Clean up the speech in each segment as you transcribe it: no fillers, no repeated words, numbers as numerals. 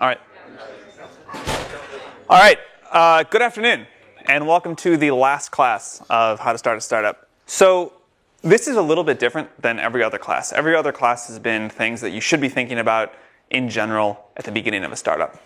All right. All right. Good afternoon, and welcome to the last class of How to Start a Startup. So this is a little bit different than every other class. Every other class has been things that you should be thinking about in general at the beginning of a startup.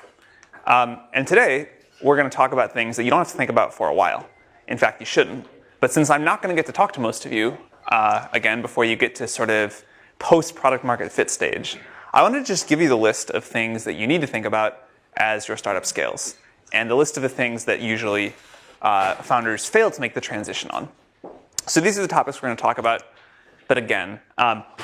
And today, we're going to talk about things that you don't have to think about for a while. In fact, you shouldn't. But since I'm not going to get to talk to most of you, again, before you get to sort of post-product market fit stage, I wanted to just give you the list of things that you need to think about as your startup scales, and the list of the things that usually founders fail to make the transition on. So these are the topics we're going to talk about. But again,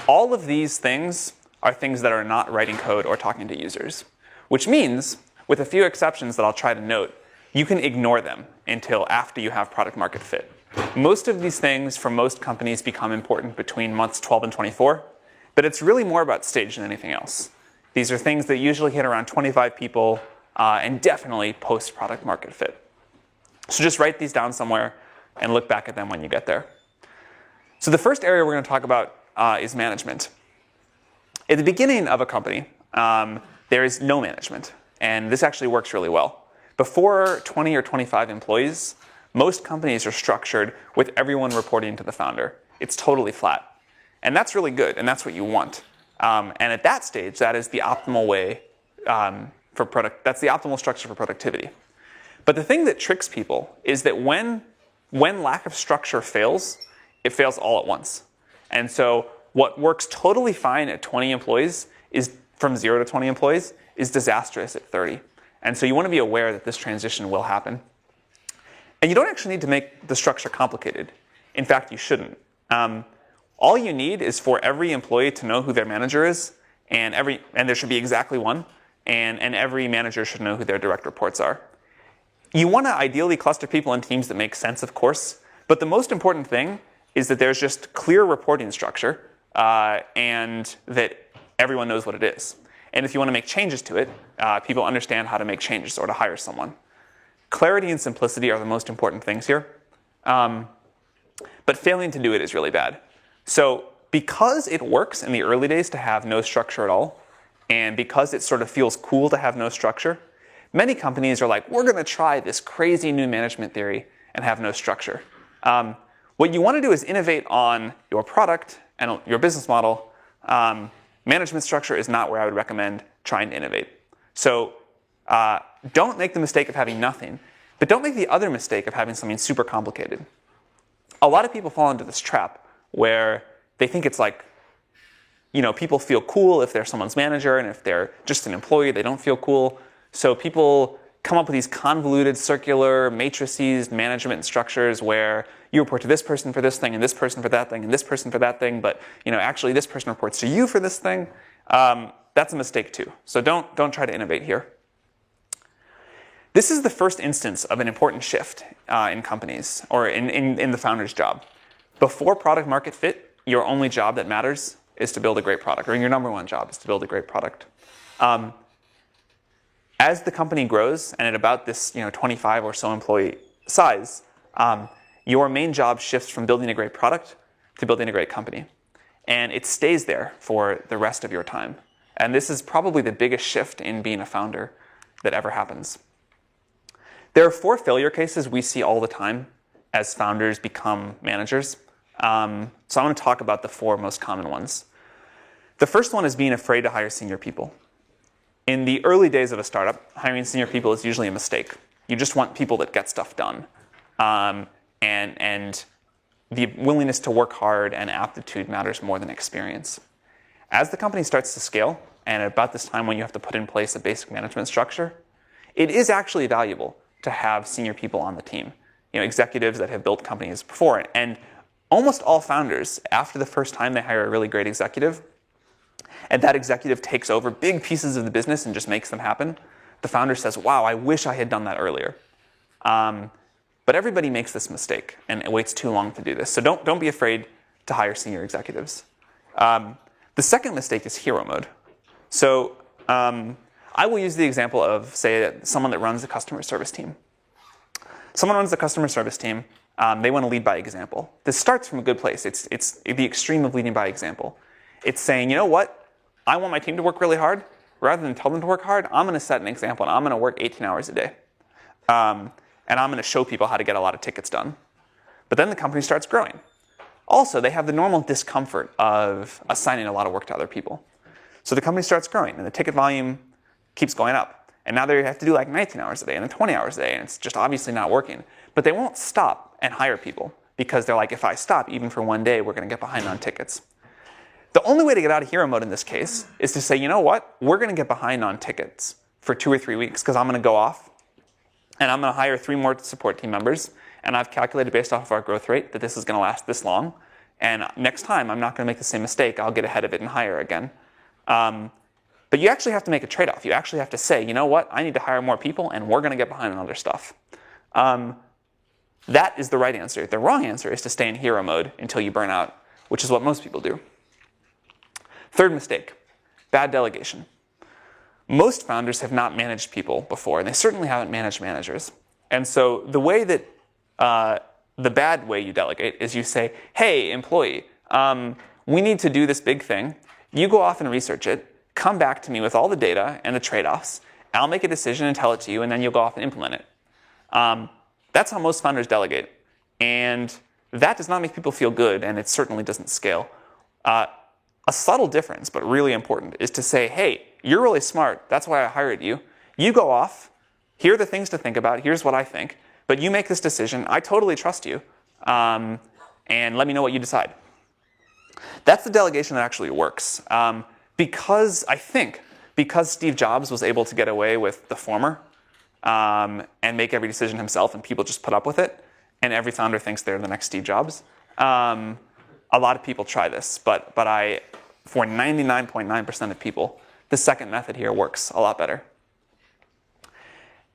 all of these things are things that are not writing code or talking to users, which means, with a few exceptions that I'll try to note, you can ignore them until after you have product market fit. Most of these things for most companies become important between months 12 and 24. But it's really more about stage than anything else. These are things that usually hit around 25 people and definitely post-product market fit. So just write these down somewhere and look back at them when you get there. So the first area we're going to talk about is management. At the beginning of a company, there is no management. And this actually works really well. Before 20 or 25 employees, most companies are structured with everyone reporting to the founder. It's totally flat. And that's really good, and that's what you want. And at that stage, that is the optimal way that's the optimal structure for productivity. But the thing that tricks people is that when lack of structure fails, it fails all at once. And so what works totally fine at 20 employees is from 0 to 20 employees is disastrous at 30. And so you want to be aware that this transition will happen. And you don't actually need to make the structure complicated. In fact, you shouldn't. All you need is for every employee to know who their manager is, and there should be exactly one, and every manager should know who their direct reports are. You want to ideally cluster people in teams that make sense, of course, but the most important thing is that there's just clear reporting structure, and that everyone knows what it is. And if you want to make changes to it, people understand how to make changes or to hire someone. Clarity and simplicity are the most important things here, but failing to do it is really bad. So because it works in the early days to have no structure at all, and because it sort of feels cool to have no structure, many companies are like, we're going to try this crazy new management theory and have no structure. What you want to do is innovate on your product and your business model. Management structure is not where I would recommend trying to innovate. So don't make the mistake of having nothing, but don't make the other mistake of having something super complicated. A lot of people fall into this trap where they think it's like, people feel cool if they're someone's manager, and if they're just an employee, they don't feel cool. So people come up with these convoluted circular matrices, management structures where you report to this person for this thing, and this person for that thing, and this person for that thing, but actually this person reports to you for this thing. That's a mistake too. So don't try to innovate here. This is the first instance of an important shift in companies, or in the founder's job. Before product market fit, your only job that matters is to build a great product, or your number one job is to build a great product. As the company grows, and at about this 25 or so employee size, your main job shifts from building a great product to building a great company. And it stays there for the rest of your time. And this is probably the biggest shift in being a founder that ever happens. There are 4 failure cases we see all the time as founders become managers. So I want to talk about the 4 most common ones. The first one is being afraid to hire senior people. In the early days of a startup, hiring senior people is usually a mistake. You just want people that get stuff done. And the willingness to work hard and aptitude matters more than experience. As the company starts to scale, and at about this time when you have to put in place a basic management structure, it is actually valuable to have senior people on the team. Executives that have built companies before. And almost all founders, after the first time they hire a really great executive, and that executive takes over big pieces of the business and just makes them happen, the founder says, wow, I wish I had done that earlier. But everybody makes this mistake, and it waits too long to do this. So don't be afraid to hire senior executives. The second mistake is hero mode. So I will use the example of, say, someone that runs a customer service team. Someone runs the customer service team. They want to lead by example. This starts from a good place. It's the extreme of leading by example. It's saying, you know what? I want my team to work really hard, rather than tell them to work hard, I'm going to set an example and I'm going to work 18 hours a day. And I'm going to show people how to get a lot of tickets done. But then the company starts growing. Also, they have the normal discomfort of assigning a lot of work to other people. So the company starts growing and the ticket volume keeps going up. And now they have to do like 19 hours a day and then 20 hours a day, and it's just obviously not working. But they won't stop and hire people because they're like, if I stop even for one day, we're going to get behind on tickets. The only way to get out of hero mode in this case is to say, you know what, we're going to get behind on tickets for 2 or 3 weeks because I'm going to go off and I'm going to hire 3 more support team members. And I've calculated based off of our growth rate that this is going to last this long. And next time, I'm not going to make the same mistake. I'll get ahead of it and hire again. But you actually have to make a trade-off. You actually have to say, you know what, I need to hire more people, and we're going to get behind on other stuff. That is the right answer. The wrong answer is to stay in hero mode until you burn out, which is what most people do. Third mistake, bad delegation. Most founders have not managed people before, and they certainly haven't managed managers. And so the way that the bad way you delegate is you say, hey, employee, we need to do this big thing. You go off and research it. Come back to me with all the data and the trade-offs. I'll make a decision and tell it to you, and then you'll go off and implement it. That's how most founders delegate. And that does not make people feel good, and it certainly doesn't scale. A subtle difference, but really important, is to say, hey, you're really smart. That's why I hired you. You go off. Here are the things to think about. Here's what I think. But you make this decision. I totally trust you. And let me know what you decide. That's the delegation that actually works. Because Steve Jobs was able to get away with the former and make every decision himself, and people just put up with it, and every founder thinks they're the next Steve Jobs. A lot of people try this, but for 99.9% of people, the second method here works a lot better.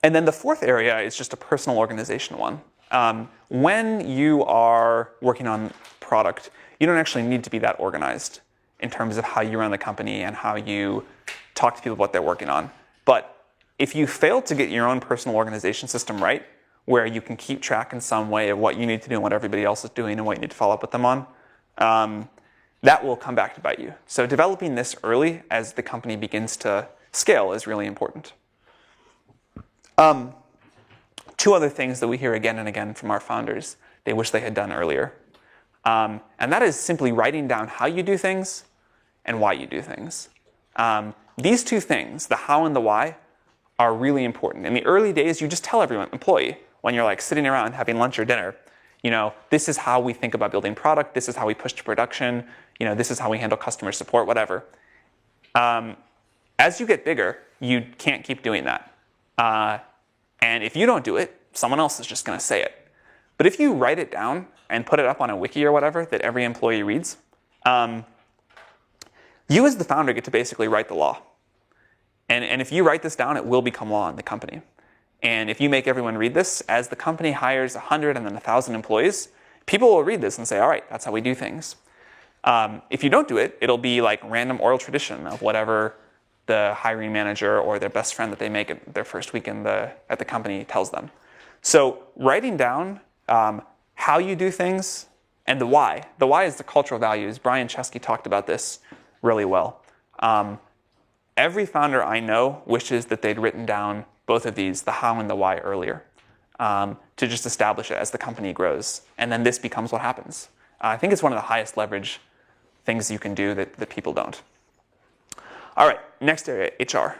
And then the fourth area is just a personal organization one. When you are working on product, you don't actually need to be that organized in terms of how you run the company and how you talk to people about what they're working on. But if you fail to get your own personal organization system right, where you can keep track in some way of what you need to do and what everybody else is doing and what you need to follow up with them on, that will come back to bite you. So developing this early as the company begins to scale is really important. 2 other things that we hear again and again from our founders they wish they had done earlier. And that is simply writing down how you do things and why you do things. These 2 things, the how and the why, are really important. In the early days, you just tell everyone, employee, when you're like sitting around having lunch or dinner, you know, this is how we think about building product, this is how we push to production, you know, this is how we handle customer support, whatever. As you get bigger, you can't keep doing that. And if you don't do it, someone else is just going to say it. But if you write it down and put it up on a wiki or whatever that every employee reads, you as the founder get to basically write the law. And if you write this down, it will become law in the company. And if you make everyone read this, as the company hires 100 and then 1,000 employees, people will read this and say, all right, that's how we do things. If you don't do it, it'll be like random oral tradition of whatever the hiring manager or their best friend that they make at their first week at the company tells them. So writing down how you do things and the why. The why is the cultural values. Brian Chesky talked about this really well. Every founder I know wishes that they'd written down both of these, the how and the why, earlier, to just establish it as the company grows. And then this becomes what happens. I think it's one of the highest leverage things you can do that people don't. All right, next area, HR.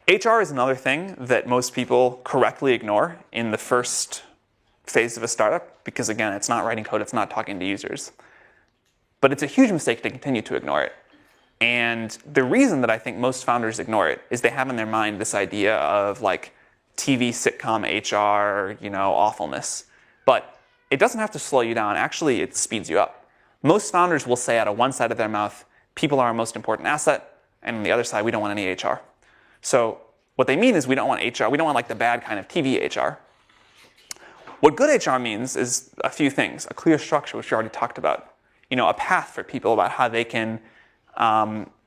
HR is another thing that most people correctly ignore in the first phase of a startup because, again, it's not writing code, it's not talking to users. But it's a huge mistake to continue to ignore it. And the reason that I think most founders ignore it is they have in their mind this idea of like TV sitcom HR, you know, awfulness. But it doesn't have to slow you down. Actually, it speeds you up. Most founders will say out of one side of their mouth, people are our most important asset, and on the other side, we don't want any HR. So what they mean is we don't want HR, we don't want like the bad kind of TV HR. What good HR means is a few things, a clear structure, which we already talked about, you know, a path for people about how they can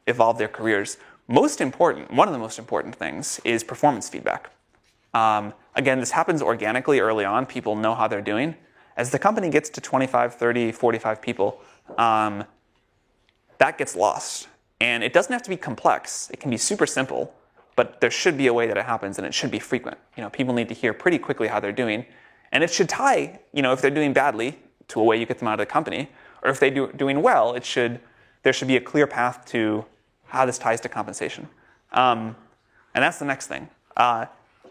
evolve their careers. Most important, one of the most important things is performance feedback. Again, this happens organically early on. People know how they're doing. As the company gets to 25, 30, 45 people, that gets lost. And it doesn't have to be complex. It can be super simple, but there should be a way that it happens, and it should be frequent. People need to hear pretty quickly how they're doing, and it should tie, if they're doing badly, to a way you get them out of the company, or if they're doing well, there should be a clear path to how this ties to compensation. And that's the next thing.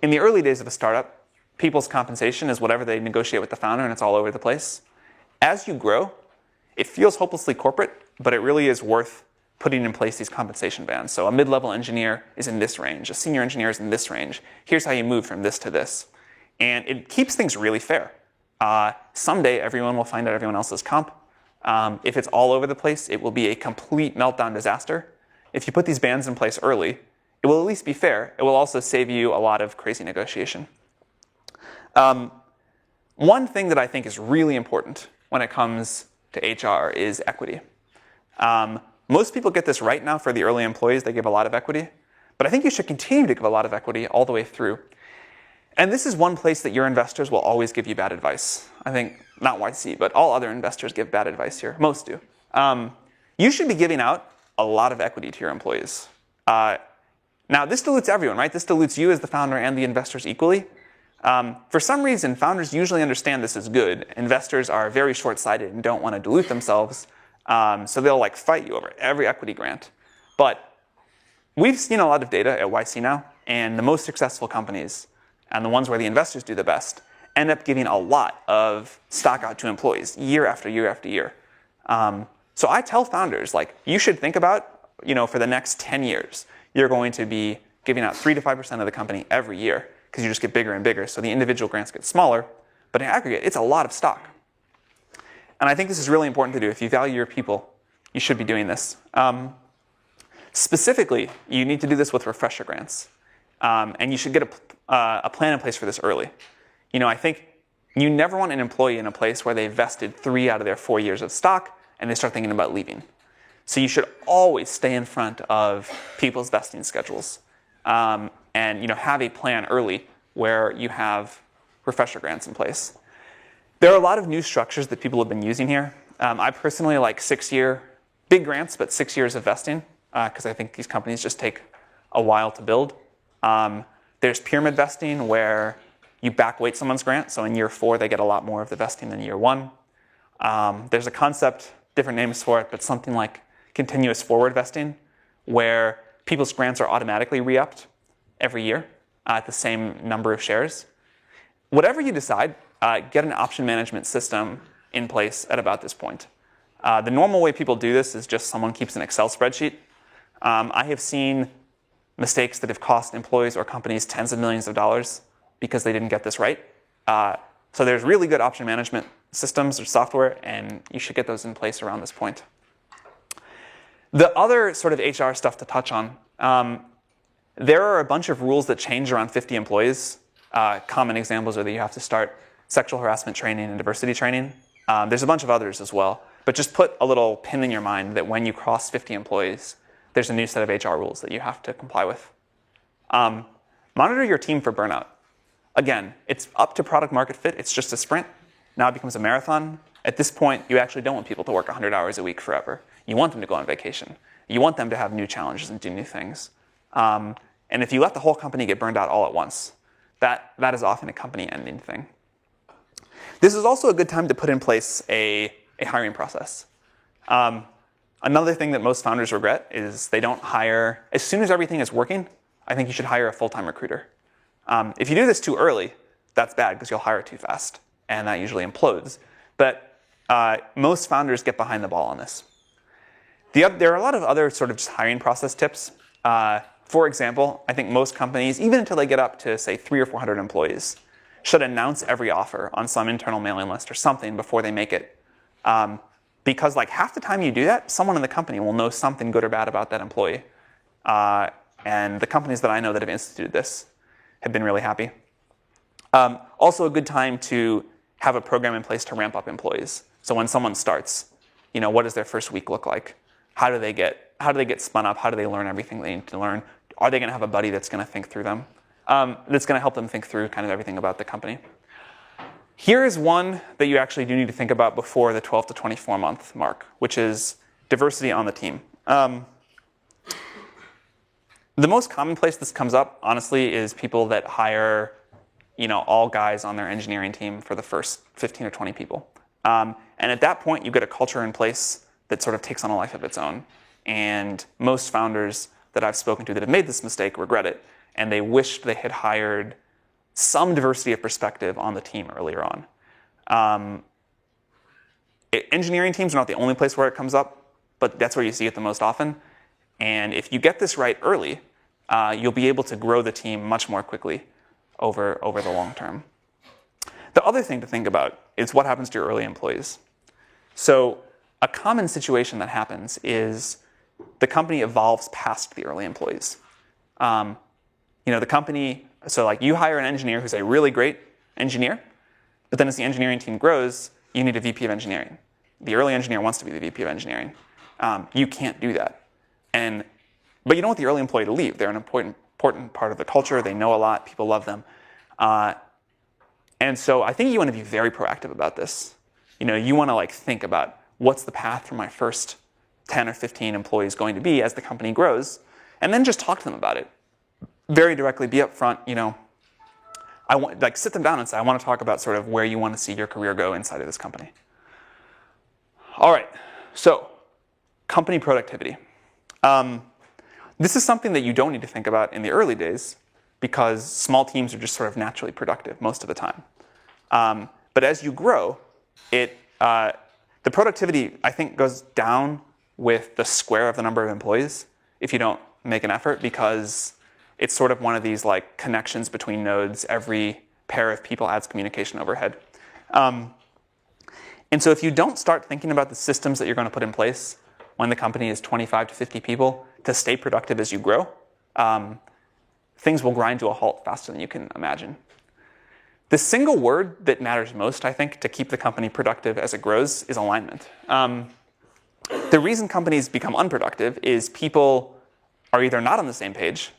In the early days of a startup, people's compensation is whatever they negotiate with the founder, and it's all over the place. As you grow, it feels hopelessly corporate, but it really is worth putting in place these compensation bands. So a mid-level engineer is in this range, a senior engineer is in this range. Here's how you move from this to this. And it keeps things really fair. Someday, everyone will find out everyone else's comp. If it's all over the place, it will be a complete meltdown disaster. If you put these bands in place early, it will at least be fair. It will also save you a lot of crazy negotiation. One thing that I think is really important when it comes to HR is equity. Most people get this right now for the early employees. They give a lot of equity. But I think you should continue to give a lot of equity all the way through. And this is one place that your investors will always give you bad advice. I think, not YC, but all other investors give bad advice here. Most do. You should be giving out a lot of equity to your employees. Now, this dilutes everyone, right? This dilutes you as the founder and the investors equally. For some reason, founders usually understand this is good. Investors are very short-sighted and don't want to dilute themselves. So they'll fight you over every equity grant. But we've seen a lot of data at YC now, and the most successful companies and the ones where the investors do the best end up giving a lot of stock out to employees year after year after year. So I tell founders, you should think about, for the next 10 years, you're going to be giving out 3 to 5% of the company every year because you just get bigger and bigger. So the individual grants get smaller, but in aggregate, it's a lot of stock. And I think this is really important to do. If you value your people, you should be doing this. Specifically, you need to do this with refresher grants. And you should get a plan in place for this early. I think you never want an employee in a place where they vested 3 out of their 4 years of stock and they start thinking about leaving. So you should always stay in front of people's vesting schedules. And have a plan early where you have refresher grants in place. There are a lot of new structures that people have been using here. I personally like 6-year, big grants, but 6 years of vesting, because I think these companies just take a while to build. There's pyramid vesting where you backweight someone's grant, so in year 4 they get a lot more of the vesting than year 1. There's a concept, different names for it, but something like continuous forward vesting, where people's grants are automatically re-upped every year at the same number of shares. Whatever you decide, get an option management system in place at about this point. The normal way people do this is just someone keeps an Excel spreadsheet. I have seen mistakes that have cost employees or companies tens of millions of dollars because they didn't get this right. So there's really good option management systems or software, and you should get those in place around this point. The other sort of HR stuff to touch on, there are a bunch of rules that change around 50 employees. Common examples are that you have to start sexual harassment training and diversity training. There's a bunch of others as well. But just put a little pin in your mind that when you cross 50 employees, there's a new set of HR rules that you have to comply with. Monitor your team for burnout. Again, it's up to product market fit. It's just a sprint. Now it becomes a marathon. At this point, you actually don't want people to work 100 hours a week forever. You want them to go on vacation. You want them to have new challenges and do new things. And if you let the whole company get burned out all at once, that is often a company-ending thing. This is also a good time to put in place a hiring process. Another thing that most founders regret is they don't hire. As soon as everything is working, I think you should hire a full-time recruiter. If you do this too early, that's bad because you'll hire too fast, and that usually implodes. But most founders get behind the ball on this. There are a lot of other sort of just hiring process tips. For example, I think most companies, even until they get up to, say, 300 or 400 employees, should announce every offer on some internal mailing list or something before they make it. Because half the time you do that, someone in the company will know something good or bad about that employee. And the companies that I know that have instituted this have been really happy. Also a good time to have a program in place to ramp up employees. So when someone starts, what does their first week look like? How do they get spun up? How do they learn everything they need to learn? Are they going to have a buddy that's going to think through them? That's going to help them think through kind of everything about the company. Here is one that you actually do need to think about before the 12 to 24 month mark, which is diversity on the team. The most common place this comes up, honestly, is people that hire, all guys on their engineering team for the first 15 or 20 people. And at that point, you get a culture in place that sort of takes on a life of its own. And most founders that I've spoken to that have made this mistake regret it, and they wished they had hired some diversity of perspective on the team earlier on. Engineering teams are not the only place where it comes up, but that's where you see it the most often. And if you get this right early, you'll be able to grow the team much more quickly over the long term. The other thing to think about is what happens to your early employees. So a common situation that happens is the company evolves past the early employees. The company, so like you hire an engineer who's a really great engineer, but then as the engineering team grows, you need a VP of engineering. The early engineer wants to be the VP of engineering. You can't do that. But you don't want the early employee to leave. They're an important part of the culture. They know a lot. People love them. And so I think you want to be very proactive about this. You want to think about what's the path for my first 10 or 15 employees going to be as the company grows, and then just talk to them about it. Very directly, be upfront. I want sit them down and say, I want to talk about sort of where you want to see your career go inside of this company. All right, so company productivity. This is something that you don't need to think about in the early days because small teams are just sort of naturally productive most of the time. But as you grow, the productivity, I think, goes down with the square of the number of employees if you don't make an effort, because it's sort of one of these connections between nodes. Every pair of people adds communication overhead. And so if you don't start thinking about the systems that you're going to put in place when the company is 25 to 50 people to stay productive as you grow, things will grind to a halt faster than you can imagine. The single word that matters most, I think, to keep the company productive as it grows is alignment. The reason companies become unproductive is people are either not on the same page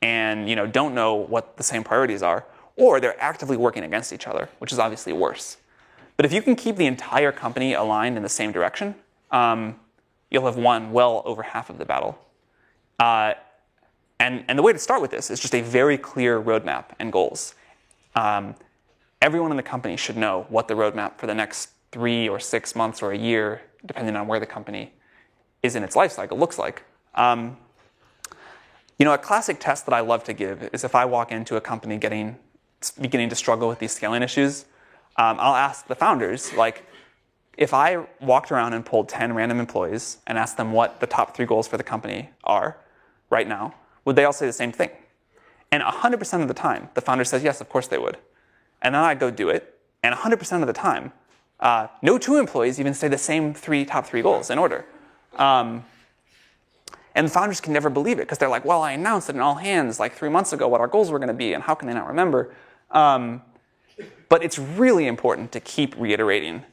and don't know what the same priorities are, or they're actively working against each other, which is obviously worse. But if you can keep the entire company aligned in the same direction, you'll have won well over half of the battle. And the way to start with this is just a very clear roadmap and goals. Everyone in the company should know what the roadmap for the next 3 or 6 months or a year, depending on where the company is in its life cycle, looks like. A classic test that I love to give is if I walk into a company beginning to struggle with these scaling issues, I'll ask the founders, if I walked around and pulled 10 random employees and asked them what the top 3 goals for the company are right now, would they all say the same thing? And 100% of the time, the founder says, yes, of course they would. And then I go do it, and 100% of the time, no 2 employees even say the same top 3 goals in order. And the founders can never believe it because they're like, well, I announced it in all hands 3 months ago what our goals were going to be, and how can they not remember? But it's really important to keep reiterating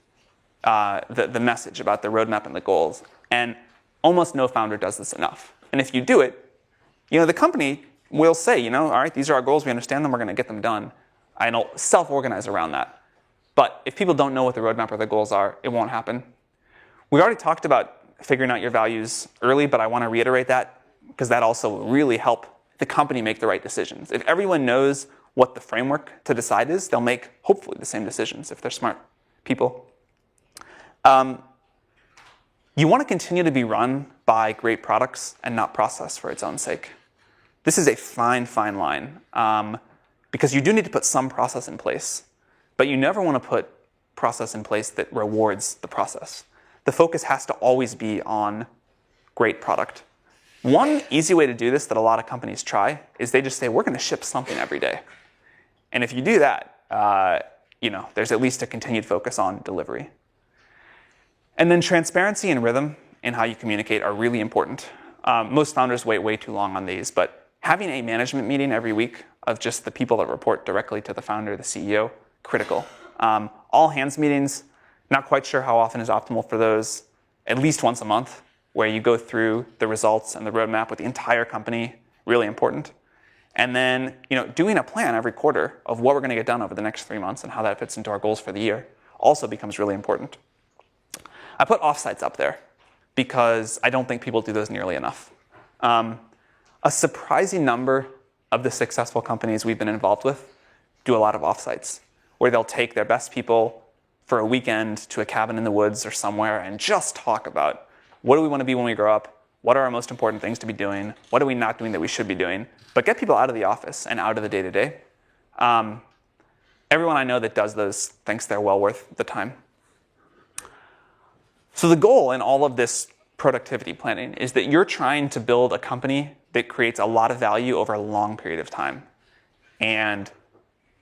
the message about the roadmap and the goals. And almost no founder does this enough. And if you do it, the company will say, all right, these are our goals. We understand them. We're going to get them done. And it'll self-organize around that. But if people don't know what the roadmap or the goals are, it won't happen. We already talked about figuring out your values early, but I want to reiterate that because that also will really help the company make the right decisions. If everyone knows what the framework to decide is, they'll make, hopefully, the same decisions if they're smart people. You want to continue to be run by great products and not process for its own sake. This is a fine, fine line because you do need to put some process in place, but you never want to put process in place that rewards the process. The focus has to always be on great product. One easy way to do this that a lot of companies try is they just say, we're going to ship something every day. And if you do that, there's at least a continued focus on delivery. And then transparency and rhythm in how you communicate are really important. Most founders wait way too long on these, but having a management meeting every week of just the people that report directly to the founder, the CEO, critical. All hands meetings, not quite sure how often is optimal for those. At least once a month, where you go through the results and the roadmap with the entire company, really important. And then, doing a plan every quarter of what we're going to get done over the next 3 months and how that fits into our goals for the year also becomes really important. I put offsites up there because I don't think people do those nearly enough. A surprising number of the successful companies we've been involved with do a lot of offsites, where they'll take their best people for a weekend to a cabin in the woods or somewhere and just talk about what do we want to be when we grow up, what are our most important things to be doing, what are we not doing that we should be doing, but get people out of the office and out of the day-to-day. Everyone I know that does those thinks they're well worth the time. So the goal in all of this productivity planning is that you're trying to build a company that creates a lot of value over a long period of time. And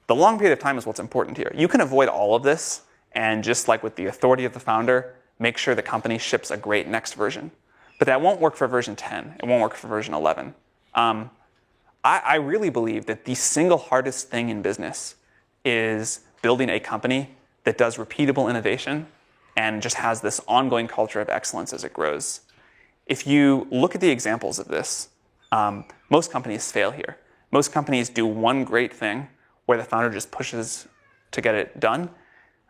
the long period of time is what's important here. You can avoid all of this and just like with the authority of the founder, make sure the company ships a great next version. But that won't work for version 10. It won't work for version 11. I really believe that the single hardest thing in business is building a company that does repeatable innovation and just has this ongoing culture of excellence as it grows. If you look at the examples of this, most companies fail here. Most companies do one great thing where the founder just pushes to get it done,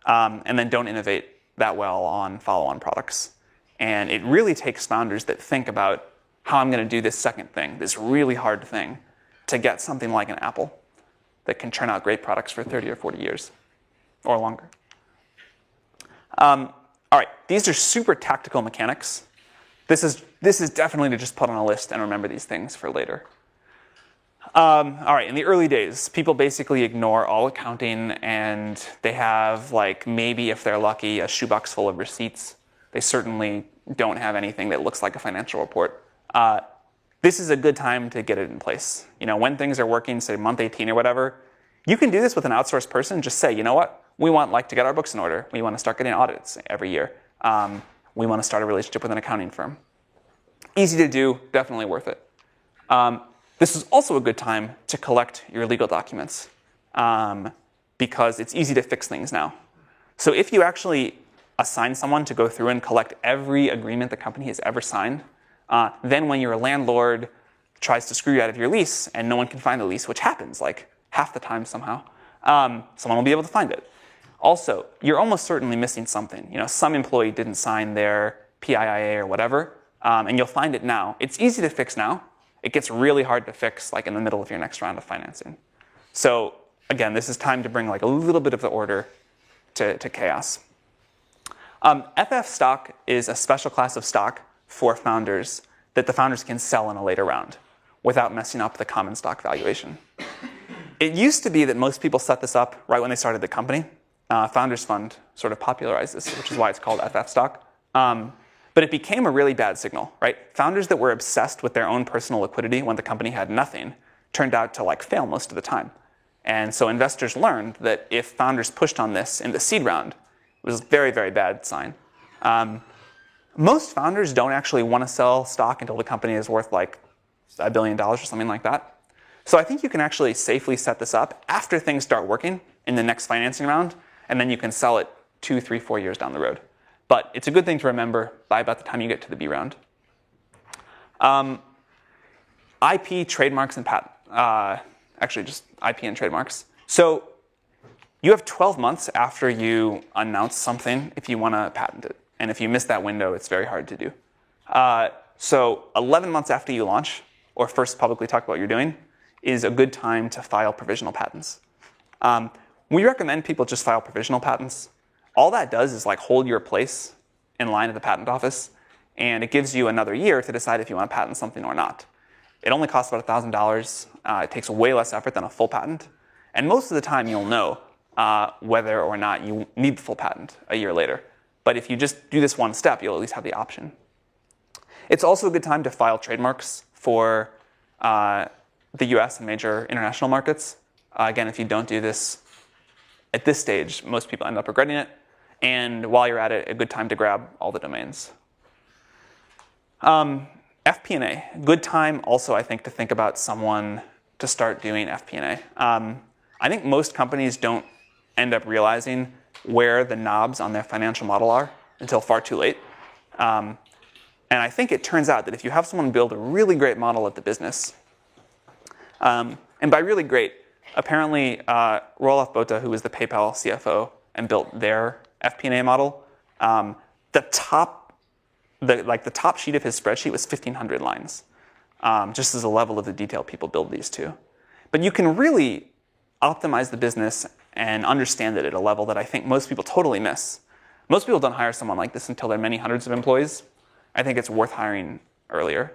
and then don't innovate that well on follow-on products. And it really takes founders that think about how I'm going to do this second thing, this really hard thing, to get something like an Apple that can churn out great products for 30 or 40 years or longer. All right, these are super tactical mechanics. This is definitely to just put on a list and remember these things for later. All right, in the early days, people basically ignore all accounting and they have, like, maybe if they're lucky, a shoebox full of receipts. They certainly don't have anything that looks like a financial report. This is a good time to get it in place. You know, when things are working, say month 18 or whatever, you can do this with an outsourced person. Just say, you know what? We want to get our books in order. We want to start getting audits every year. We want to start a relationship with an accounting firm. Easy to do, definitely worth it. This is also a good time to collect your legal documents because it's easy to fix things now. So if you actually assign someone to go through and collect every agreement the company has ever signed, then when your landlord tries to screw you out of your lease and no one can find the lease, which happens like half the time somehow, someone will be able to find it. Also, you're almost certainly missing something. You know, some employee didn't sign their PIIA or whatever, and you'll find it now. It's easy to fix now. It gets really hard to fix like in the middle of your next round of financing. So again, this is time to bring like a little bit of the order to chaos. FF stock is a special class of stock for founders that the founders can sell in a later round without messing up the common stock valuation. It used to be that most people set this up right when they started the company. Founders Fund sort of popularized this, which is why it's called FF stock. But it became a really bad signal, right? Founders that were obsessed with their own personal liquidity when the company had nothing turned out to like fail most of the time. And so investors learned that if founders pushed on this in the seed round, it was a very, very bad sign. Most founders don't actually want to sell stock until the company is worth like $1 billion or something like that. So I think you can actually safely set this up after things start working in the next financing round, and then you can sell it 2, 3, 4 years down the road. But it's a good thing to remember by about the time you get to the B round. IP, trademarks, and patent. Actually, just IP and trademarks. So you have 12 months after you announce something if you want to patent it. And if you miss that window, it's very hard to do. So 11 months after you launch, or first publicly talk about what you're doing, is a good time to file provisional patents. We recommend people just file provisional patents. All that does is like hold your place in line at the patent office, and it gives you another year to decide if you want to patent something or not. It only costs about $1,000. It takes way less effort than a full patent. And most of the time you'll know whether or not you need the full patent a year later. But if you just do this one step, you'll at least have the option. It's also a good time to file trademarks for the US and major international markets. Again, if you don't do this at this stage, most people end up regretting it. And while you're at it, a good time to grab all the domains. FP&A, good time also, I think, to think about someone to start doing FP&A. I think most companies don't end up realizing where the knobs on their financial model are until far too late. And I think it turns out that if you have someone build a really great model of the business, and by really great, apparently Roelof Botha, who was the PayPal CFO and built their FP&A model, the top sheet of his spreadsheet was 1,500 lines. just as a level of the detail people build these to. But you can really optimize the business and understand it at a level that I think most people totally miss. Most people don't hire someone like this until they're many hundreds of employees. I think it's worth hiring earlier.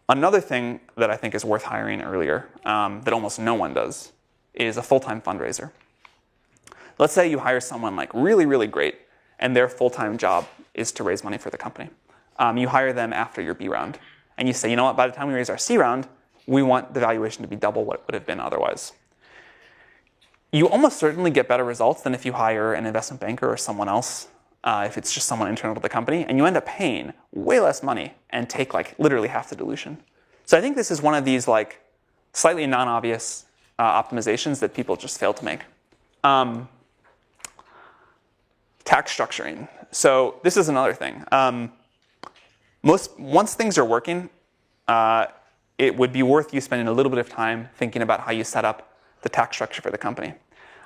Another thing that I think is worth hiring earlier that almost no one does is a full-time fundraiser. Let's say you hire someone like really, really great, and their full-time job is to raise money for the company. You hire them after your B round, and you say, you know what, by the time we raise our C round, we want the valuation to be double what it would have been otherwise. You almost certainly get better results than if you hire an investment banker or someone else, if it's just someone internal to the company, and you end up paying way less money and take like literally half the dilution. So I think this is one of these like slightly non-obvious optimizations that people just fail to make. Tax structuring. So this is another thing. Once things are working, it would be worth you spending a little bit of time thinking about how you set up the tax structure for the company.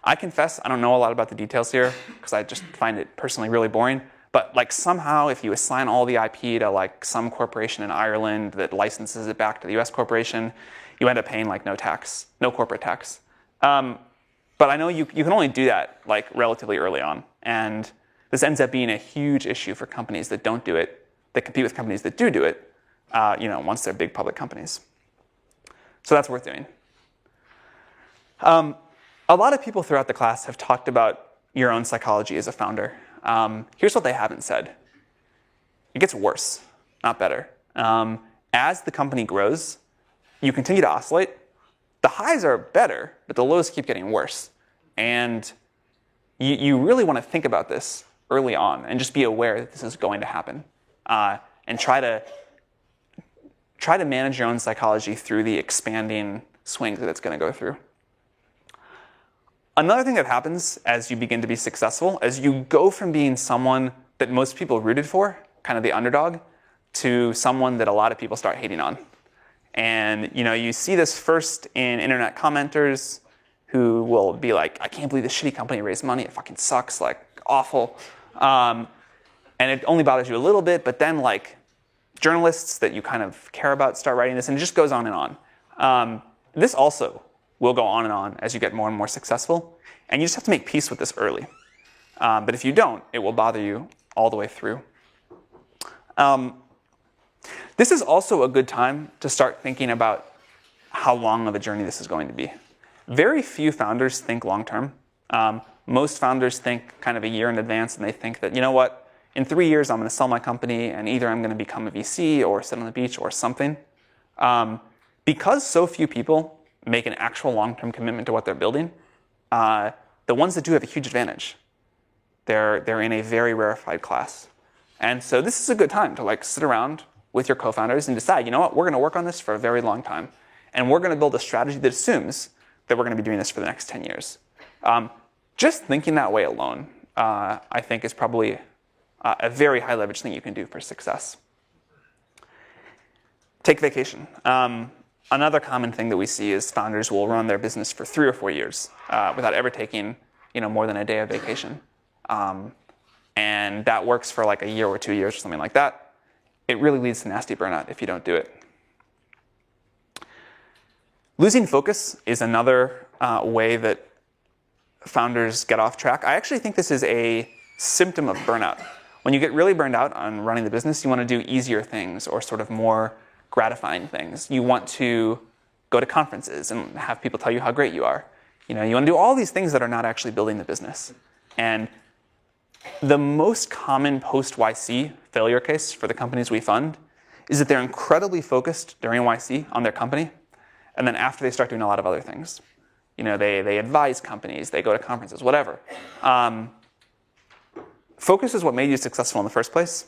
I confess I don't know a lot about the details here because I just find it personally really boring. But like somehow if you assign all the IP to like some corporation in Ireland that licenses it back to the US corporation, you end up paying like no tax, no corporate tax. But I know you can only do that like relatively early on. And this ends up being a huge issue for companies that don't do it, that compete with companies that do it, once they're big public companies. So that's worth doing. A lot of people throughout the class have talked about your own psychology as a founder. Here's what they haven't said. It gets worse, not better. As the company grows, you continue to oscillate. The highs are better, but the lows keep getting worse. And you really want to think about this early on and just be aware that this is going to happen. And try to manage your own psychology through the expanding swings that it's going to go through. Another thing that happens as you begin to be successful, as you go from being someone that most people rooted for, kind of the underdog, to someone that a lot of people start hating on. And you see this first in internet commenters who will be like, I can't believe this shitty company raised money, it fucking sucks, like awful. And it only bothers you a little bit, but then like journalists that you kind of care about start writing this, and it just goes on and on. This also will go on and on as you get more and more successful. And you just have to make peace with this early. But if you don't, it will bother you all the way through. This is also a good time to start thinking about how long of a journey this is going to be. Very few founders think long term. Most founders think kind of a year in advance, and they think that, you know what, in 3 years I'm going to sell my company, and either I'm going to become a VC or sit on the beach or something. Because so few people make an actual long-term commitment to what they're building, the ones that do have a huge advantage. They're in a very rarefied class. And so this is a good time to like sit around with your co-founders and decide, you know what, we're going to work on this for a very long time. And we're going to build a strategy that assumes that we're going to be doing this for the next 10 years. Just thinking that way alone, I think is probably a very high leverage thing you can do for success. Take vacation. Another common thing that we see is founders will run their business for 3 or 4 years without ever taking more than a day of vacation. And that works for like a year or 2 years or something like that. It really leads to nasty burnout if you don't do it. Losing focus is another way that founders get off track. I actually think this is a symptom of burnout. When you get really burned out on running the business, you want to do easier things or sort of more gratifying things. You want to go to conferences and have people tell you how great you are. You want to do all these things that are not actually building the business. And the most common post-YC failure case for the companies we fund is that they're incredibly focused during YC on their company, and then after they start doing a lot of other things. They advise companies, they go to conferences, whatever. Focus is what made you successful in the first place.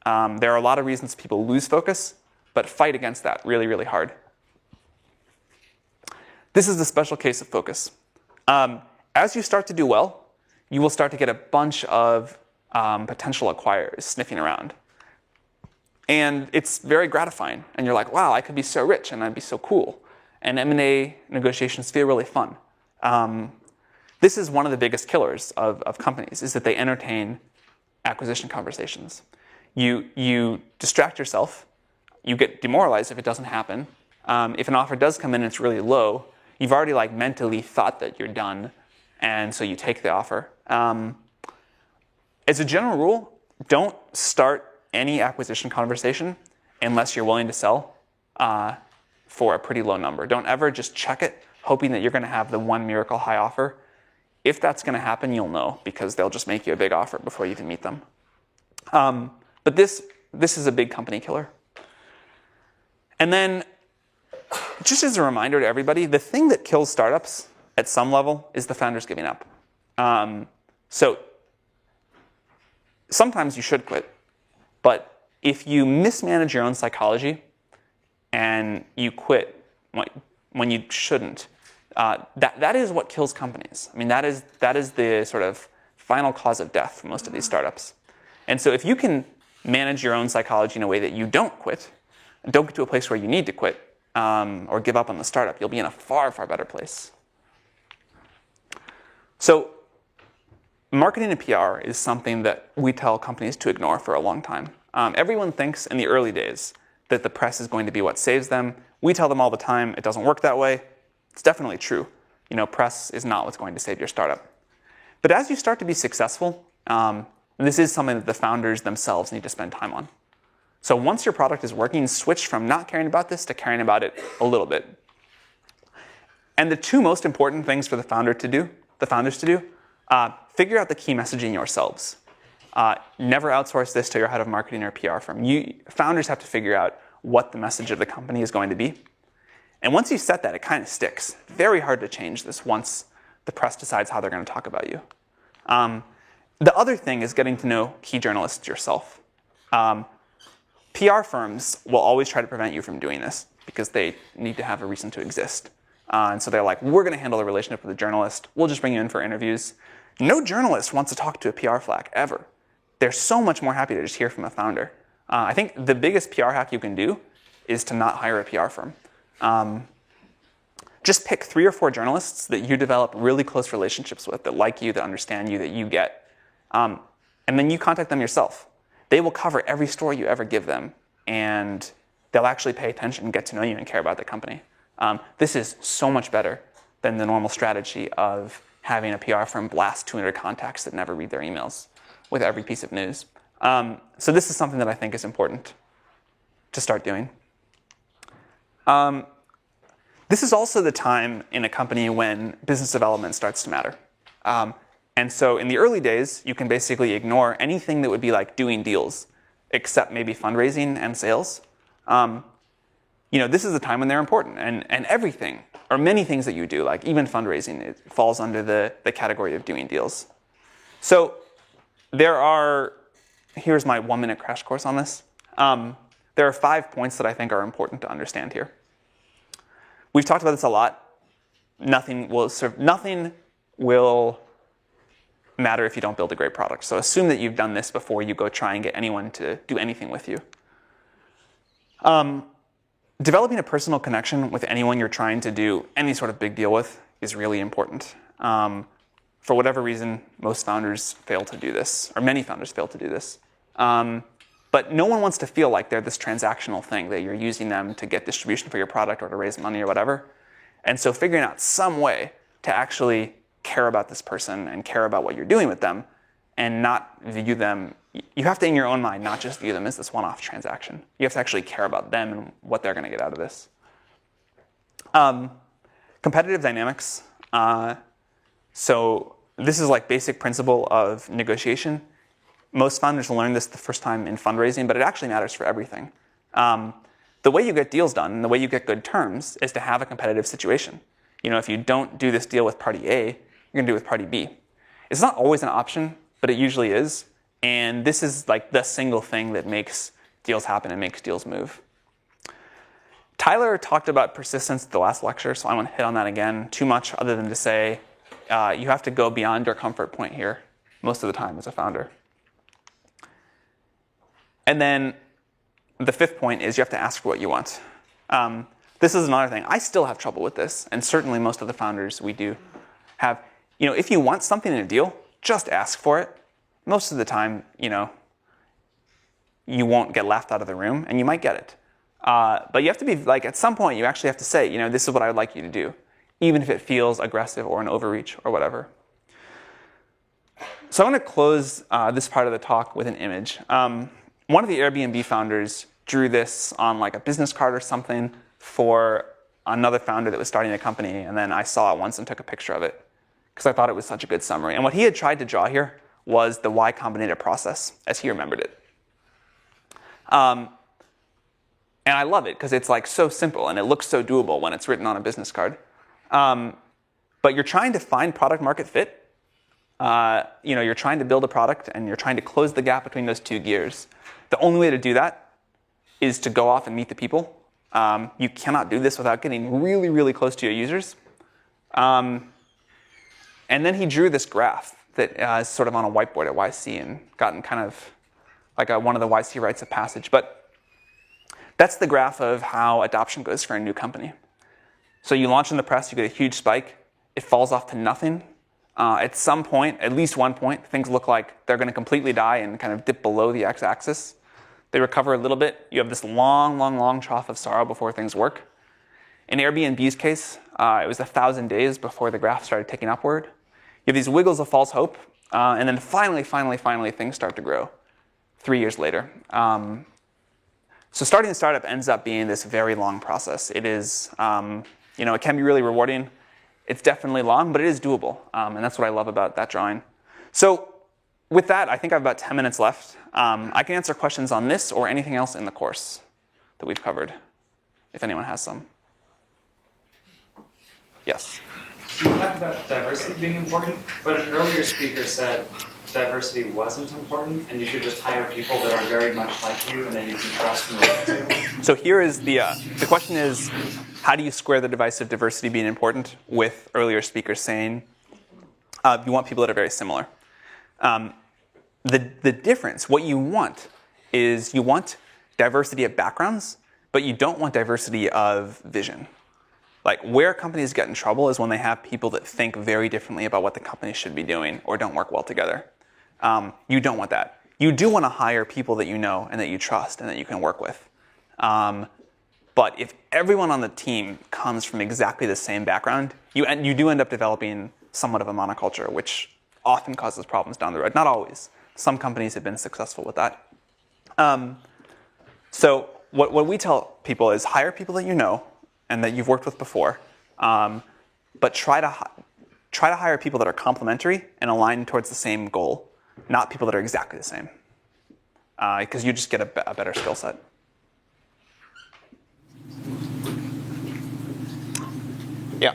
There are a lot of reasons people lose focus, but fight against that really, really hard. This is the special case of focus. As you start to do well, you will start to get a bunch of potential acquirers sniffing around. And it's very gratifying. And you're like, wow, I could be so rich and I'd be so cool. And M&A negotiations feel really fun. This is one of the biggest killers of companies, is that they entertain acquisition conversations. You distract yourself you get demoralized if it doesn't happen. If an offer does come in and it's really low, you've already like mentally thought that you're done, and so you take the offer. As a general rule, don't start any acquisition conversation unless you're willing to sell for a pretty low number. Don't ever just check it, hoping that you're going to have the one miracle high offer. If that's going to happen, you'll know, because they'll just make you a big offer before you even meet them. But this is a big company killer. And then, just as a reminder to everybody, the thing that kills startups at some level is the founders giving up. So sometimes you should quit, but if you mismanage your own psychology and you quit when you shouldn't, that is what kills companies. I mean, that is the sort of final cause of death for most of these startups. And so if you can manage your own psychology in a way that you don't quit, and don't get to a place where you need to quit or give up on the startup, you'll be in a far, far better place. So marketing and PR is something that we tell companies to ignore for a long time. Everyone thinks in the early days that the press is going to be what saves them. We tell them all the time it doesn't work that way. It's definitely true. Press is not what's going to save your startup. But as you start to be successful, this is something that the founders themselves need to spend time on. So once your product is working, switch from not caring about this to caring about it a little bit. And the two most important things for the founders to do, figure out the key messaging yourselves. Never outsource this to your head of marketing or PR firm. Founders have to figure out what the message of the company is going to be. And once you set that, it kind of sticks. Very hard to change this once the press decides how they're going to talk about you. The other thing is getting to know key journalists yourself. PR firms will always try to prevent you from doing this because they need to have a reason to exist. And so they're like, we're going to handle the relationship with the journalist. We'll just bring you in for interviews. No journalist wants to talk to a PR flack, ever. They're so much more happy to just hear from a founder. I think the biggest PR hack you can do is to not hire a PR firm. Just pick 3 or 4 journalists that you develop really close relationships with, that like you, that understand you, that you get. And then you contact them yourself. They will cover every story you ever give them, and they'll actually pay attention and get to know you and care about the company. This is so much better than the normal strategy of having a PR firm blast 200 contacts that never read their emails with every piece of news. So this is something that I think is important to start doing. This is also the time in a company when business development starts to matter. And so in the early days, you can basically ignore anything that would be like doing deals, except maybe fundraising and sales. This is the time when they're important, and everything, or many things that you do, like even fundraising, it falls under the category of doing deals. So here's my 1-minute crash course on this. There are 5 points that I think are important to understand here. We've talked about this a lot. Nothing will matter if you don't build a great product. So assume that you've done this before you go try and get anyone to do anything with you. Developing a personal connection with anyone you're trying to do any sort of big deal with is really important. For whatever reason, most founders fail to do this, or many founders fail to do this. But no one wants to feel like they're this transactional thing, that you're using them to get distribution for your product or to raise money or whatever. And so figuring out some way to actually care about this person and care about what you're doing with them and not view them, you have to, in your own mind, not just view them as this one-off transaction. You have to actually care about them and what they're going to get out of this. Competitive dynamics. So this is like basic principle of negotiation. Most founders will learn this the first time in fundraising, but it actually matters for everything. The way you get deals done and the way you get good terms is to have a competitive situation. If you don't do this deal with party A, you're going to do it with party B. It's not always an option, but it usually is. And this is like the single thing that makes deals happen and makes deals move. Tyler talked about persistence at the last lecture, so I won't hit on that again too much, other than to say you have to go beyond your comfort point here most of the time as a founder. And then the 5th point is you have to ask for what you want. This is another thing. I still have trouble with this, and certainly most of the founders we do have. If you want something in a deal, just ask for it. Most of the time, you won't get laughed out of the room, and you might get it. But you have to be, like, at some point, you actually have to say, this is what I would like you to do, even if it feels aggressive or an overreach or whatever. So I want to close this part of the talk with an image. One of the Airbnb founders drew this on like a business card or something for another founder that was starting a company, and then I saw it once and took a picture of it because I thought it was such a good summary. And what he had tried to draw here was the Y Combinator process as he remembered it. And I love it because it's like so simple and it looks so doable when it's written on a business card. But you're trying to find product market fit. You're trying to build a product and you're trying to close the gap between those two gears. The only way to do that is to go off and meet the people. You cannot do this without getting really, really close to your users. And then he drew this graph that is sort of on a whiteboard at YC and gotten kind of like one of the YC rites of passage. But that's the graph of how adoption goes for a new company. So you launch in the press, you get a huge spike. It falls off to nothing. At some point, at least one point, things look like they're going to completely die and kind of dip below the x-axis. They recover a little bit. You have this long, long, long trough of sorrow before things work. In Airbnb's case, it was 1,000 days before the graph started ticking upward. You have these wiggles of false hope, and then finally, things start to grow 3 years later. So starting a startup ends up being this very long process. It is, it can be really rewarding. It's definitely long, but it is doable, and that's what I love about that drawing. So with that, I think I have about 10 minutes left. I can answer questions on this or anything else in the course that we've covered, if anyone has some. Yes? You talked about diversity being important, but an earlier speaker said diversity wasn't important, and you should just hire people that are very much like you and that you can trust and relate to. So here is the question is, how do you square the device of diversity being important with earlier speakers saying you want people that are very similar? The difference, what you want is you want diversity of backgrounds, but you don't want diversity of vision. Like where companies get in trouble is when they have people that think very differently about what the company should be doing or don't work well together. You don't want that. You do want to hire people that you know and that you trust and that you can work with. But if everyone on the team comes from exactly the same background, you do end up developing somewhat of a monoculture, which often causes problems down the road. Not always. Some companies have been successful with that. So what we tell people is hire people that you know and that you've worked with before, but try to hire people that are complementary and aligned towards the same goal, not people that are exactly the same, because you just get a better skill set. Yeah.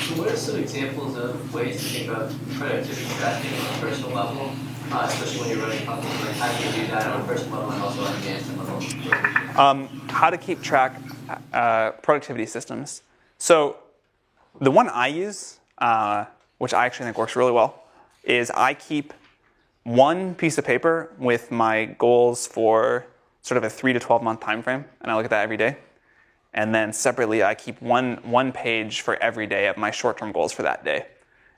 So what are some examples of ways to think about productivity tracking on a personal level, especially when you're running a company? Like how do you do that on a personal level and also on a management level? How to keep track productivity systems. So the one I use, which I actually think works really well, is I keep one piece of paper with my goals for sort of a 3 to 12 month time frame, and I look at that every day. And then separately, I keep one page for every day of my short-term goals for that day.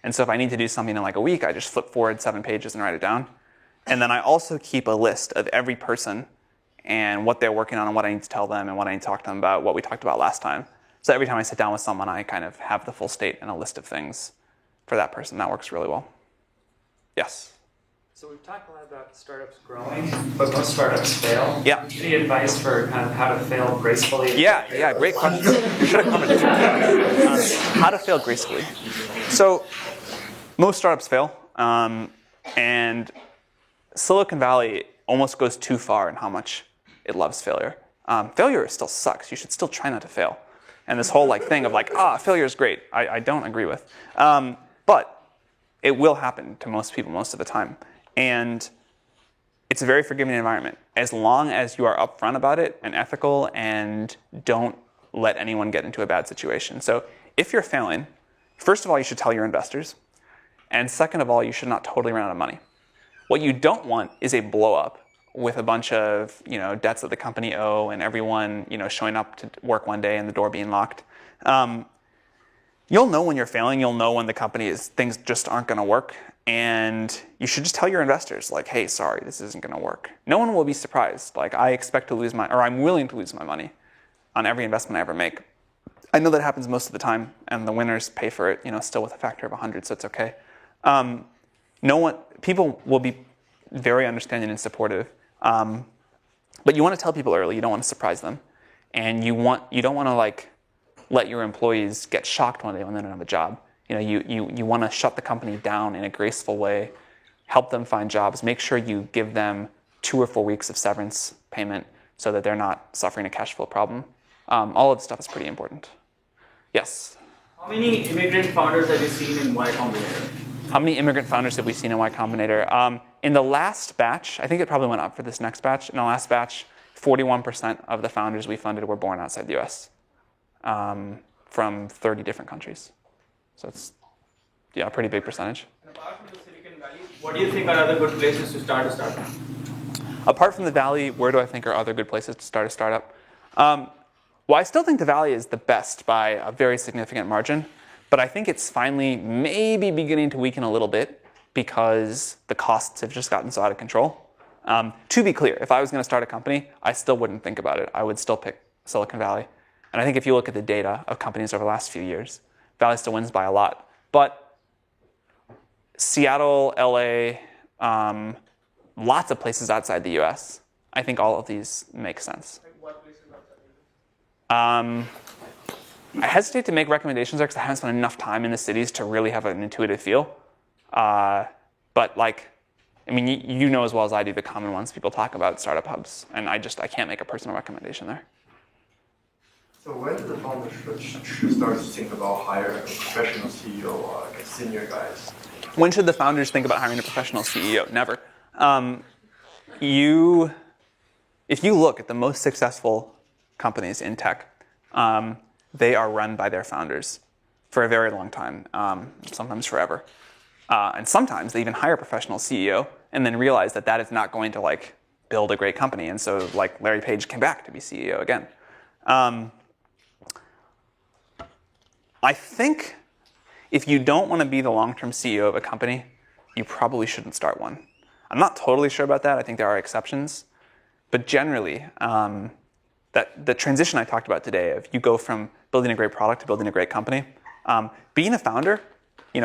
And so if I need to do something in like a week, I just flip forward 7 pages and write it down. And then I also keep a list of every person and what they're working on and what I need to tell them and what I need to talk to them about, what we talked about last time. So every time I sit down with someone, I kind of have the full state and a list of things for that person. That works really well. Yes? So we've talked a lot about startups growing, but most startups fail. Yeah. Any advice for kind of how to fail gracefully? Yeah, great question. Should have covered it. How to fail gracefully. So most startups fail, and Silicon Valley almost goes too far in how much it loves failure. Failure still sucks. You should still try not to fail. And this whole thing of failure is great, I don't agree with. But it will happen to most people most of the time. And it's a very forgiving environment as long as you are upfront about it and ethical and don't let anyone get into a bad situation. So if you're failing, first of all, you should tell your investors. And second of all, you should not totally run out of money. What you don't want is a blow up with a bunch of debts that the company owe and everyone showing up to work one day and the door being locked. You'll know when you're failing. You'll know when the company things just aren't going to work. And you should just tell your investors, hey, sorry, this isn't going to work. No one will be surprised. I expect to lose I'm willing to lose my money. on every investment I ever make. I know that happens most of the time, and the winners pay for it, still with a factor of 100, so it's okay. People will be very understanding and supportive, but you want to tell people early. You don't want to surprise them, and you don't want to like let your employees get shocked one day when they don't have a job. You want to shut the company down in a graceful way, help them find jobs, make sure you give them 2 or 4 weeks of severance payment so that they're not suffering a cash flow problem. All of this stuff is pretty important. Yes? How many immigrant founders have you seen in Y Combinator? How many immigrant founders have we seen in Y Combinator? In the last batch, I think it probably went up for this next batch. In the last batch, 41% of the founders we funded were born outside the US from 30 different countries. So it's, a pretty big percentage. And apart from the Silicon Valley, what do you think are other good places to start a startup? Apart from the Valley, where do I think are other good places to start a startup? Well, I still think the Valley is the best by a very significant margin, but I think it's finally maybe beginning to weaken a little bit because the costs have just gotten so out of control. To be clear, if I was going to start a company, I still wouldn't think about it. I would still pick Silicon Valley. And I think if you look at the data of companies over the last few years, Valley still wins by a lot. But Seattle, LA, lots of places outside the US, I think all of these make sense. I hesitate to make recommendations there because I haven't spent enough time in the cities to really have an intuitive feel. But you know as well as I do the common ones people talk about, startup hubs, and I can't make a personal recommendation there. So when do the founders should start to think about hiring a professional CEO or like a senior guys? When should the founders think about hiring a professional CEO? Never. If you look at the most successful companies in tech, they are run by their founders for a very long time, sometimes forever. And sometimes they even hire a professional CEO and then realize that that is not going to build a great company. And so Larry Page came back to be CEO again. I think if you don't want to be the long-term CEO of a company, you probably shouldn't start one. I'm not totally sure about that. I think there are exceptions. But generally, that the transition I talked about today, if you go from building a great product to building a great company, being a founder,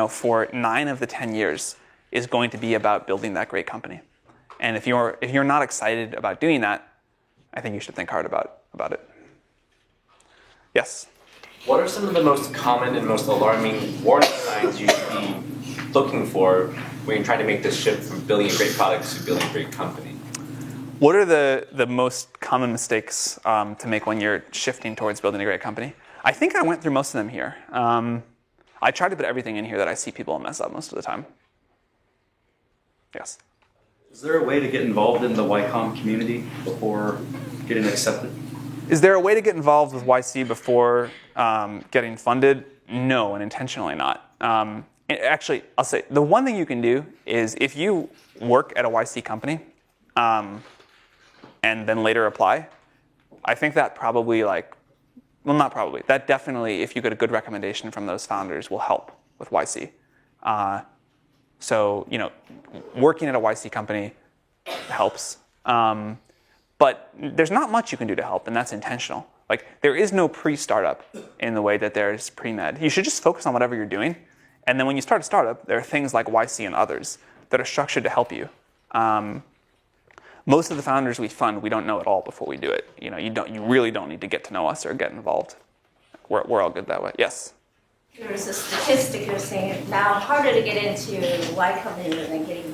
for 9 of the 10 years is going to be about building that great company. And if you're not excited about doing that, I think you should think hard about it. Yes? What are some of the most common and most alarming warning signs you should be looking for when you're trying to make this shift from building a great product to building a great company? What are the most common mistakes to make when you're shifting towards building a great company? I think I went through most of them here. I tried to put everything in here that I see people mess up most of the time. Yes? Is there a way to get involved in the YCOM community before getting accepted? Is there a way to get involved with YC before getting funded? No, and intentionally not. Actually, I'll say, the one thing you can do is if you work at a YC company and then later apply, I think that probably not probably, that definitely, if you get a good recommendation from those founders, will help with YC. So, working at a YC company helps. But there's not much you can do to help, and that's intentional. There is no pre-startup in the way that there's pre-med. You should just focus on whatever you're doing. And then when you start a startup, there are things like YC and others that are structured to help you. Most of the founders we fund, we don't know at all before we do it. You really don't need to get to know us or get involved. We're all good that way. Yes? There's a statistic you're saying now harder to get into Y Combinator than getting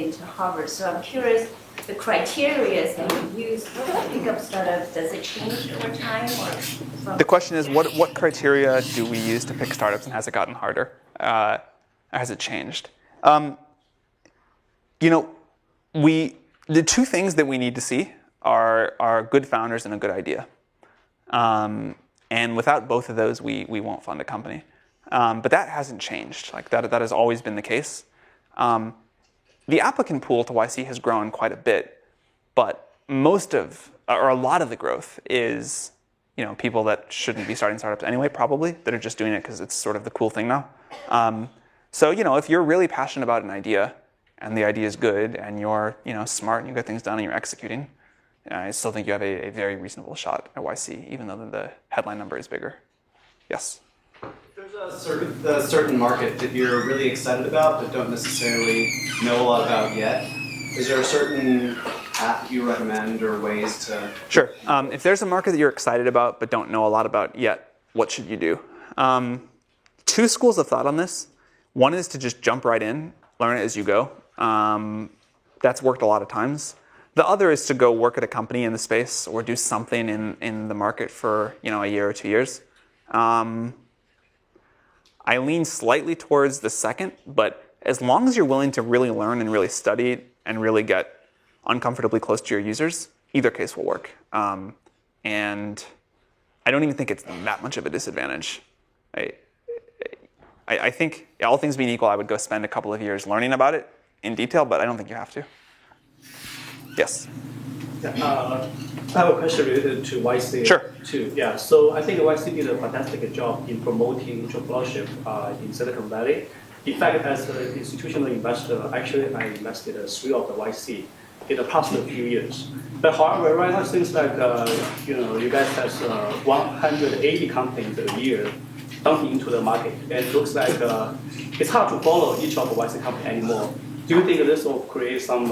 into Harvard. So I'm curious, the criteria that you use to pick up startups, does it change over time? The question is, what criteria do we use to pick startups, and has it gotten harder? Or has it changed? The two things that we need to see are good founders and a good idea. And without both of those, we won't fund a company. But that hasn't changed. That has always been the case. The applicant pool to YC has grown quite a bit, but a lot of the growth is people that shouldn't be starting startups anyway, probably, that are just doing it because it's sort of the cool thing now. So if you're really passionate about an idea and the idea is good and you're smart and you get things done and you're executing, I still think you have a very reasonable shot at YC, even though the headline number is bigger. Yes? There's a certain market that you're really excited about but don't necessarily know a lot about yet. Is there a certain path that you recommend or ways to... Sure. If there's a market that you're excited about but don't know a lot about yet, what should you do? Two schools of thought on this. One is to just jump right in, learn it as you go. That's worked a lot of times. The other is to go work at a company in the space or do something in the market for a year or 2 years. I lean slightly towards the second, but as long as you're willing to really learn and really study and really get uncomfortably close to your users, either case will work. And I don't even think it's that much of a disadvantage. I think, all things being equal, I would go spend a couple of years learning about it in detail, but I don't think you have to. Yes? Yeah, I have a question related to YC. Sure. Too. Yeah, so I think YC did a fantastic job in promoting entrepreneurship in Silicon Valley. In fact, as an institutional investor, actually I invested 3 of the YC in the past few years. But however, right now it seems like you guys have 180 companies a year dumping into the market, and it looks like it's hard to follow each of the YC company anymore. Do you think this will create some,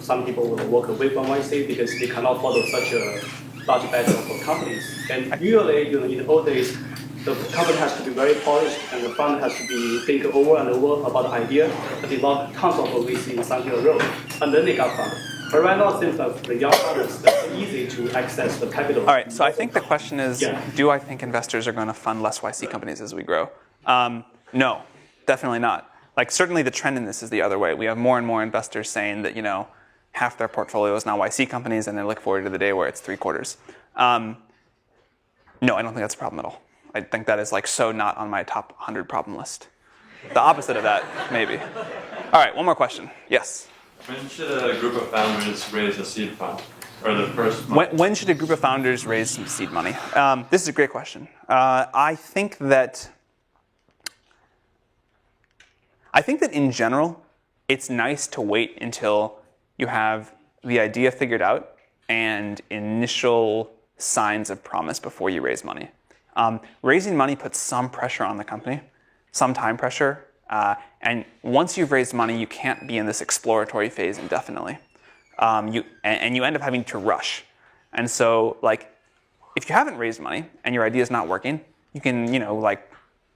some people will walk away from YC because they cannot follow such a large batch of companies? And usually, in the old days, the company has to be very polished, and the fund has to be think over and over about the idea, and develop tons of VC in some road, and then they got funded. But right now, it seems like the young founders, it's easy to access the capital. All right, so I think the question is, do I think investors are going to fund less YC companies as we grow? No, definitely not. Like, certainly the trend in this is the other way. We have more and more investors saying that, half their portfolio is now YC companies, and they look forward to the day where it's 3/4. No, I don't think that's a problem at all. I think that is so not on my top 100 problem list. The opposite of that, maybe. All right, one more question. Yes? When should a group of founders raise a seed fund? Or the first When should a group of founders raise some seed money? This is a great question. I think that in general, it's nice to wait until you have the idea figured out and initial signs of promise before you raise money. Raising money puts some pressure on the company, some time pressure, and once you've raised money, you can't be in this exploratory phase indefinitely. You end up having to rush. And so, if you haven't raised money and your idea is not working, you can,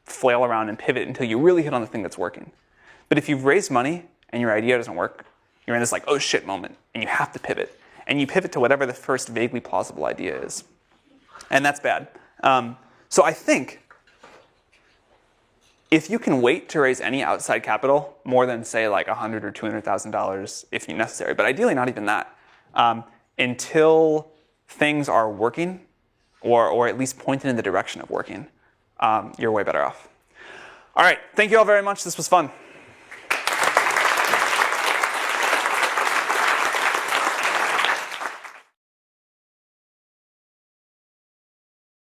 flail around and pivot until you really hit on the thing that's working. But if you've raised money and your idea doesn't work, you're in this oh shit moment, and you have to pivot. And you pivot to whatever the first vaguely plausible idea is. And that's bad. So I think if you can wait to raise any outside capital, more than say $100,000 or $200,000 if necessary, but ideally not even that, until things are working, or at least pointed in the direction of working, you're way better off. All right, thank you all very much. This was fun.